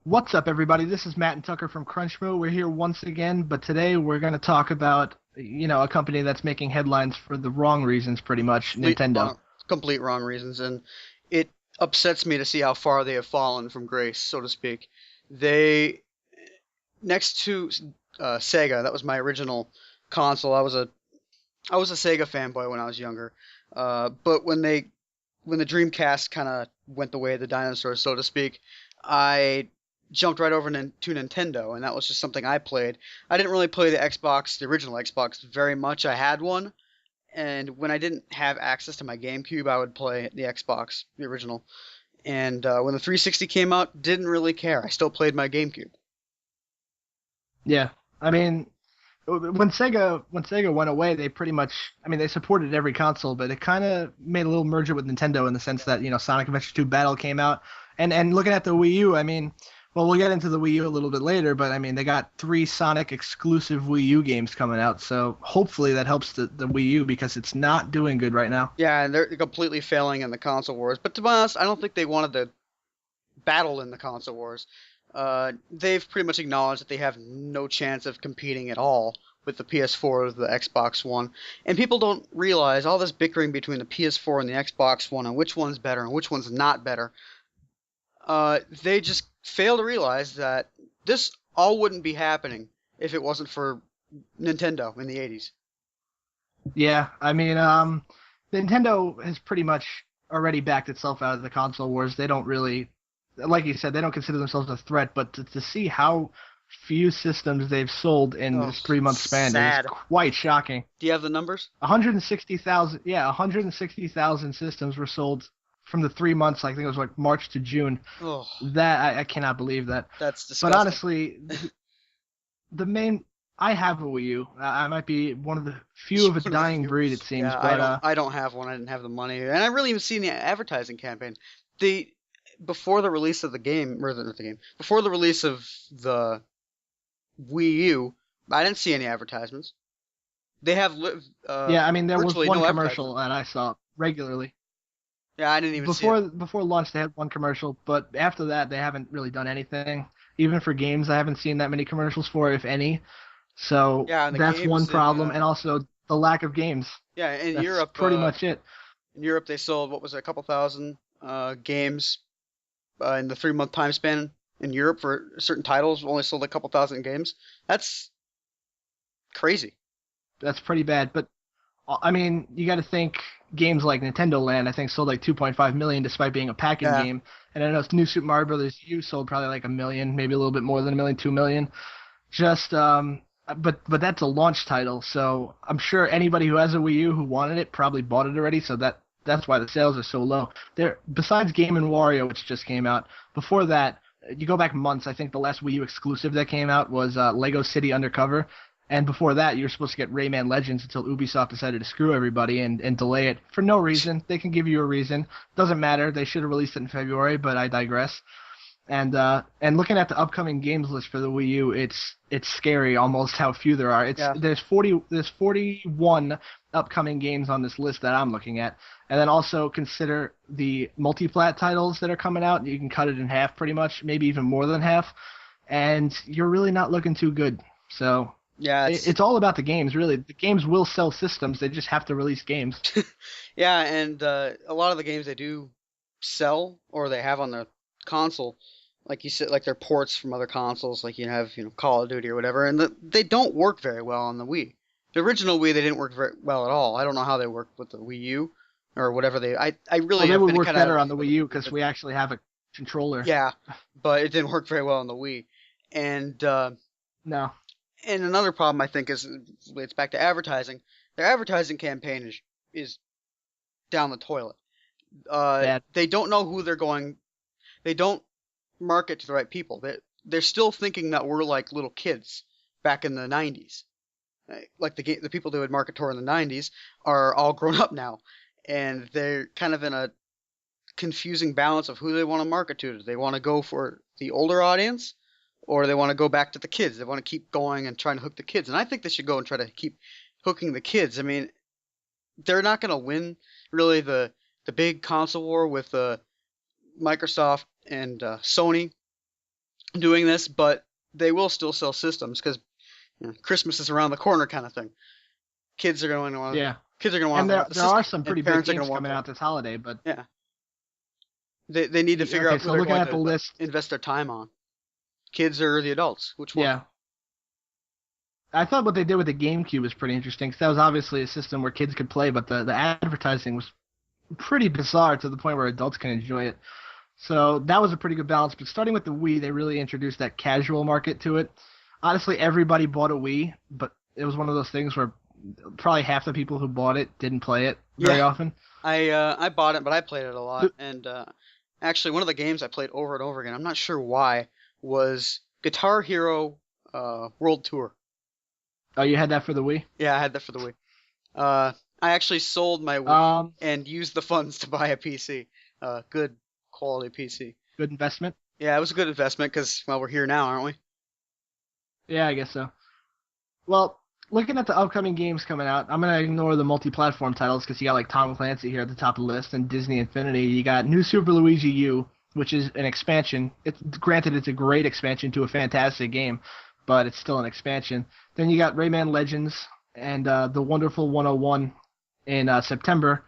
What's up, everybody? This is Matt and Tucker from Crunchmo. We're here once again, but today we're going to talk about, a company that's making headlines for the wrong reasons, pretty much, Nintendo. Complete wrong reasons, and it upsets me to see how far they have fallen from grace, so to speak. They next to Sega, that was my original console. I was a Sega fanboy when I was younger, but when the Dreamcast kind of went the way of the dinosaurs, so to speak, I jumped right over to Nintendo, and that was just something I played. I didn't really play the original Xbox, very much. I had one, and when I didn't have access to my GameCube, I would play the Xbox, the original. And when the 360 came out, didn't really care. I still played my GameCube. Yeah, I mean, when Sega went away, they pretty much, they supported every console, but it kind of made a little merger with Nintendo in the sense that, Sonic Adventure 2 Battle came out, and looking at the Wii U, well, we'll get into the Wii U a little bit later, but they got 3 Sonic exclusive Wii U games coming out, so hopefully that helps the Wii U because it's not doing good right now. Yeah, and they're completely failing in the console wars. But to be honest, I don't think they wanted to battle in the console wars. They've pretty much acknowledged that they have no chance of competing at all with the PS4 or the Xbox One. And people don't realize all this bickering between the PS4 and the Xbox One and which one's better and which one's not better. They just fail to realize that this all wouldn't be happening if it wasn't for Nintendo in the 80s. Yeah, Nintendo has pretty much already backed itself out of the console wars. They don't really, like you said, they don't consider themselves a threat, but to see how few systems they've sold in this 3-month span sad. is quite shocking. Do you have the numbers? 160,000, yeah, 160,000 systems were sold from the 3 months. I think it was like March to June. Oh, That I cannot believe that. that's But disgusting. honestly, I have a Wii U. I might be one of the few of a dying breed, it seems. Yeah, But I don't have one. I didn't have the money, and I really even seen the advertising campaign. The Before the release of the game, or not the game, before the release of the Wii U, I didn't see any advertisements. They have yeah, there was virtually one no commercial advertisements. that I saw regularly. Yeah, I didn't even see it. Before launch, they had one commercial, but after that, they haven't really done anything. Even for games, I haven't seen that many commercials for, if any. So Yeah, and the that's one games problem, and also the lack of games. yeah, in That's Europe, pretty much it. they sold, what was it, a couple thousand games in the 3 month time span in Europe for certain titles. Only sold a couple thousand games. That's crazy. That's pretty bad. But you got to think games like Nintendo Land, I think, sold like 2.5 million despite being a pack-in Yeah, game. And I know New Super Mario Brothers U sold probably like a million, maybe a little bit more than a million, 2 million. Just but that's a launch title, so I'm sure anybody who has a Wii U who wanted it probably bought it already. So that's why the sales are so low. There, besides Game and Wario, which just came out, before that, you go back months. I think the last Wii U exclusive that came out was Lego City Undercover, and before that, you were supposed to get Rayman Legends until Ubisoft decided to screw everybody and delay it for no reason. They can give you a reason. Doesn't matter. They should have released it in February, but I digress. And looking at the upcoming games list for the Wii U, it's scary almost how few there are. yeah. There's 41 upcoming games on this list that I'm looking at, and then also consider the multi-plat titles that are coming out. You can cut it in half pretty much, maybe even more than half, and you're really not looking too good. So Yeah, it's all about the games, really. The games will sell systems; they just have to release games. yeah, and a lot of the games they do sell or they have on their console, like you said, like they're ports from other consoles, like you have, Call of Duty or whatever, and they don't work very well on the Wii. The original Wii, they didn't work very well at all. I don't know how they worked with the Wii U or whatever I really Well, they have would been work kind of better on the Wii U because we actually have a controller. yeah, but it didn't work very well on the Wii. And No, and another problem I think is it's back to advertising. Their advertising campaign is down the toilet. bad. They don't know who they're going. They don't market to the right people. They're still thinking that we're like little kids back in the 90s. Like the people they would market to in the 90s are all grown up now, and they're kind of in a confusing balance of who they want to market to. Do they want to go for the older audience, or they want to go back to the kids? They want to keep going and trying to hook the kids. And I think they should go and try to keep hooking the kids. I mean, they're not going to win really the the big console war with Microsoft and Sony doing this, but they will still sell systems because Christmas is around the corner, kind of thing. Kids are going to want Yeah. kids are going to And want there the there are system, some and pretty big parents are going games to want coming out this holiday, but yeah. They need to figure okay, out who so they're looking going at the to list, invest their time on. Kids or the adults? Which one? yeah. I thought what they did with the GameCube was pretty interesting because that was obviously a system where kids could play, but the advertising was pretty bizarre to the point where adults can enjoy it. So that was a pretty good balance. But starting with the Wii, they really introduced that casual market to it. Honestly, everybody bought a Wii, but it was one of those things where probably half the people who bought it didn't play it Yeah, very often. I bought it, but I played it a lot. So- And actually, one of the games I played over and over again, I'm not sure why, was Guitar Hero World Tour. Oh, you had that for the Wii? Yeah, I had that for the Wii. I actually sold my Wii Um, and used the funds to buy a PC, good quality PC. Good investment. Yeah, it was a good investment because, well, we're here now, aren't we? Yeah, I guess so. Well, looking at the upcoming games coming out, I'm gonna ignore the multi-platform titles because you got like Tom Clancy here at the top of the list and Disney Infinity. You got New Super Luigi U, which is an expansion. It's granted it's a great expansion to a fantastic game, but it's still an expansion. Then you got Rayman Legends and the Wonderful 101 in September.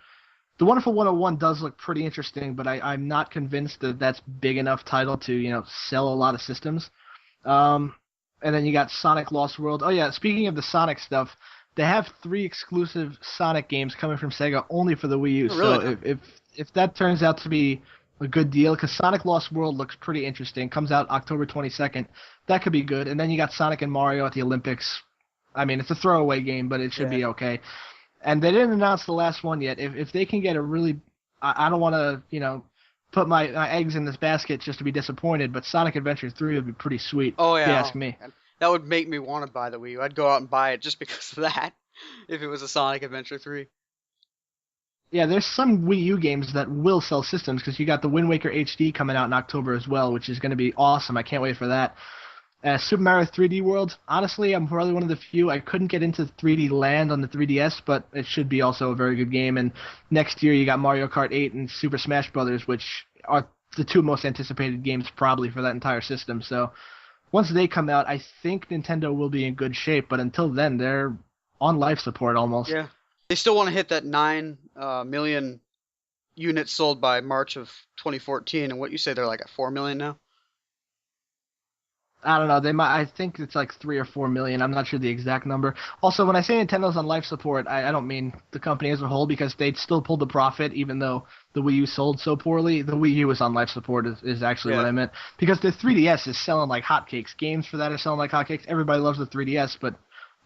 The Wonderful 101 does look pretty interesting, but I'm not convinced that that's big enough title to sell a lot of systems. Um, and then you got Sonic Lost World. Oh yeah, speaking of the Sonic stuff, they have 3 exclusive Sonic games coming from Sega only for the Wii U. Oh, So really? if that turns out to be a good deal, because Sonic Lost World looks pretty interesting, comes out October 22nd. That could be good. And then you got Sonic and Mario at the Olympics. I mean, it's a throwaway game, but it should Yeah. be okay. And they didn't announce the last one yet. If they can get a really, I don't want to put my eggs in this basket just to be disappointed, but Sonic Adventure 3 would be pretty sweet Oh if you yeah. ask Oh, me. man. That would make me want to buy the Wii U. I'd go out and buy it just because of that. If it was a Sonic Adventure 3. Yeah, there's some Wii U games that will sell systems because you got the Wind Waker HD coming out in October as well, which is going to be awesome. I can't wait for that. Super Mario 3D World, honestly, I'm probably one of the few. I couldn't get into 3D Land on the 3DS, but it should be also a very good game. And next year you got Mario Kart 8 and Super Smash Brothers, which are the 2 most anticipated games probably for that entire system. So once they come out, I think Nintendo will be in good shape. But until then, they're on life support almost. Yeah. They still want to hit that 9 million units sold by March of 2014, and what you say they're like at 4 million now? I don't know. They might. I think it's like 3 or 4 million. I'm not sure the exact number. Also, when I say Nintendo's on life support, I don't mean the company as a whole because they still pulled the profit even though the Wii U sold so poorly. The Wii U is on life support is actually what Yeah. I meant because the 3DS is selling like hotcakes. Games for that are selling like hotcakes. Everybody loves the 3DS, but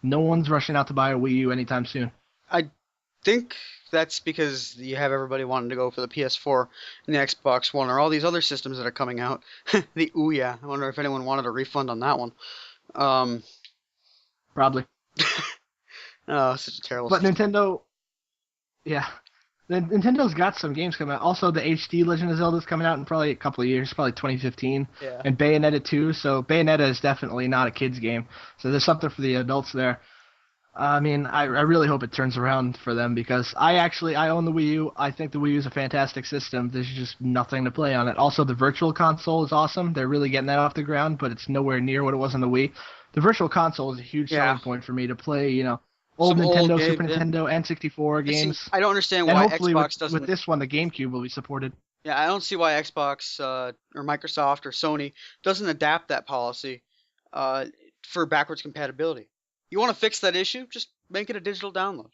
no one's rushing out to buy a Wii U anytime soon. I think that's because you have everybody wanting to go for the PS4 and the Xbox One or all these other systems that are coming out. The Ouya. I wonder if anyone wanted a refund on that one. Um, Probably. oh, such a terrible But system. Nintendo, yeah. Nintendo's got some games coming out. Also, the HD Legend of Zelda is coming out in probably a couple of years, probably 2015, Yeah. and Bayonetta 2. So Bayonetta is definitely not a kid's game. So there's something for the adults there. I mean, I really hope it turns around for them because I own the Wii U. I think the Wii U is a fantastic system. There's just nothing to play on it. Also, the Virtual Console is awesome. They're really getting that off the ground, but it's nowhere near what it was on the Wii. The Virtual Console is a huge Yeah. selling point for me to play, old Some old Nintendo, Super games. Yeah. Nintendo, N64 I see. games. I don't understand And why hopefully with, Xbox with doesn't. this one, the GameCube will be supported. Yeah, I don't see why Xbox or Microsoft or Sony doesn't adapt that policy uh, for backwards compatibility. You want to fix that issue? Just make it a digital download.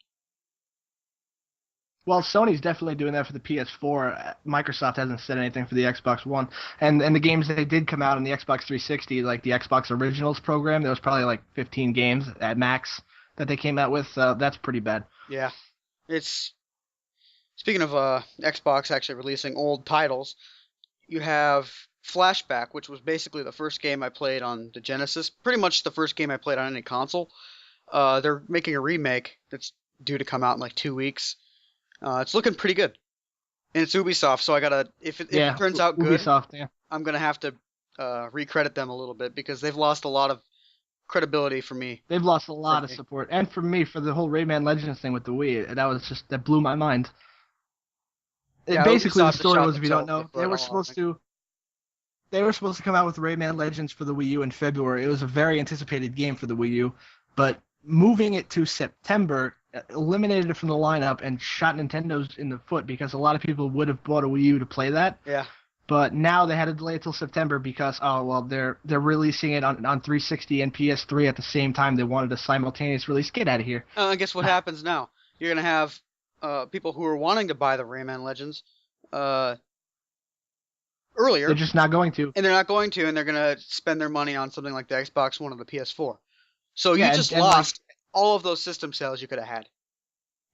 Well, Sony's definitely doing that for the PS4. Microsoft hasn't said anything for the Xbox One. And the games that did come out on the Xbox 360, like the Xbox Originals program, there was probably like 15 games at max that they came out with. That's pretty bad. Yeah, it's speaking of Xbox actually releasing old titles. You have Flashback, which was basically the first game I played on the Genesis. Pretty much the first game I played on any console. They're making a remake that's due to come out in like 2 weeks. It's looking pretty good. And it's Ubisoft, so I gotta if it Yeah, turns out good, Ubisoft, yeah. I'm gonna have to recredit them a little bit because they've lost a lot of credibility for me. They've lost a lot of Lately. support. And for me, for the whole Rayman Legends thing with the Wii, that blew my mind. Yeah, Basically, the Ubisoft has story shot was, if you don't themselves in the know, foot all along. they were supposed to come out with Rayman Legends for the Wii U in February. It was a very anticipated game for the Wii U, but moving it to September eliminated it from the lineup and shot Nintendo's in the foot because a lot of people would have bought a Wii U to play that. Yeah. But now they had to delay it till September because they're releasing it on 360 and PS3 at the same time. They wanted a simultaneous release. Get out of here. And guess what happens now? You're gonna have people who are wanting to buy the Rayman Legends earlier, They're just not going to. and they're not going to, and they're gonna spend their money on something like the Xbox One or the PS4. So you Yeah, just and like lost all of those system sales you could have had.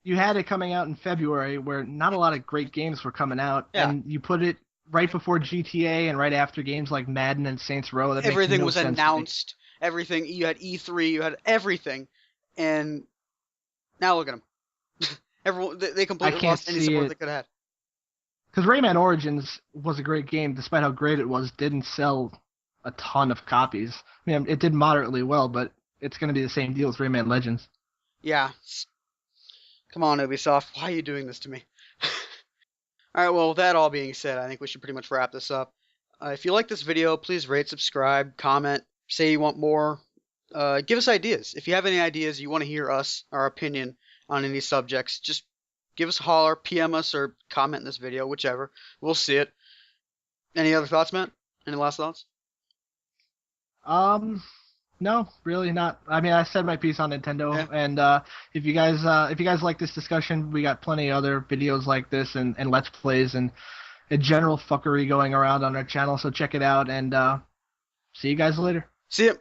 you had it coming out in February where not a lot of great games were coming out, Yeah. and you put it right before GTA and right after games like Madden and Saints Row. That Everything makes no was sense to me. announced. Everything, you had E3, you had everything, and now look at them. Everyone, they completely can't lost any see support it. they could have had. Because Rayman Origins was a great game, despite how great it was, didn't sell a ton of copies. I mean, it did moderately well, but it's going to be the same deal as Rayman Legends. Yeah. Come on, Ubisoft. Why are you doing this to me? All right, well, with that all being said, I think we should pretty much wrap this up. If you like this video, please rate, subscribe, comment, say you want more. Give us ideas. If you have any ideas, you want to hear us, our opinion on any subjects, just give us a holler, PM us, or comment in this video, whichever. We'll see it. Any other thoughts, Matt? Any last thoughts? No, really not. I mean, I said my piece on Nintendo, Yeah. and if you guys like this discussion, we got plenty of other videos like this and Let's Plays and a general fuckery going around on our channel, so check it out, and see you guys later. See ya.